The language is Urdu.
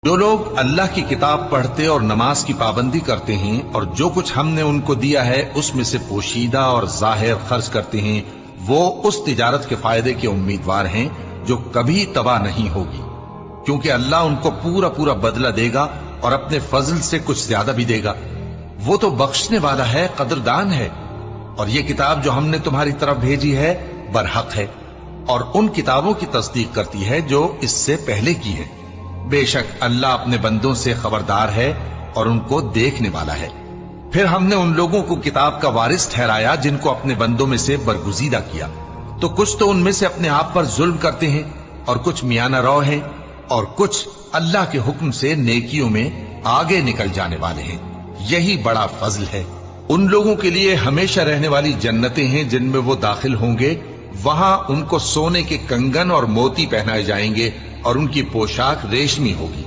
جو لوگ اللہ کی کتاب پڑھتے اور نماز کی پابندی کرتے ہیں اور جو کچھ ہم نے ان کو دیا ہے اس میں سے پوشیدہ اور ظاہر خرچ کرتے ہیں، وہ اس تجارت کے فائدے کے امیدوار ہیں جو کبھی تباہ نہیں ہوگی، کیونکہ اللہ ان کو پورا پورا بدلہ دے گا اور اپنے فضل سے کچھ زیادہ بھی دے گا۔ وہ تو بخشنے والا ہے، قدردان ہے۔ اور یہ کتاب جو ہم نے تمہاری طرف بھیجی ہے برحق ہے، اور ان کتابوں کی تصدیق کرتی ہے جو اس سے پہلے کی ہے۔ بے شک اللہ اپنے بندوں سے خبردار ہے اور ان کو دیکھنے والا ہے۔ پھر ہم نے ان لوگوں کو کتاب کا وارث ٹھہرایا جن کو اپنے بندوں میں سے برگزیدہ کیا، تو کچھ تو ان میں سے اپنے آپ پر ظلم کرتے ہیں اور کچھ میانہ رو ہیں، اور کچھ اللہ کے حکم سے نیکیوں میں آگے نکل جانے والے ہیں۔ یہی بڑا فضل ہے۔ ان لوگوں کے لیے ہمیشہ رہنے والی جنتیں ہیں جن میں وہ داخل ہوں گے، وہاں ان کو سونے کے کنگن اور موتی پہنائے جائیں گے اور ان کی پوشاک ریشمی ہوگی۔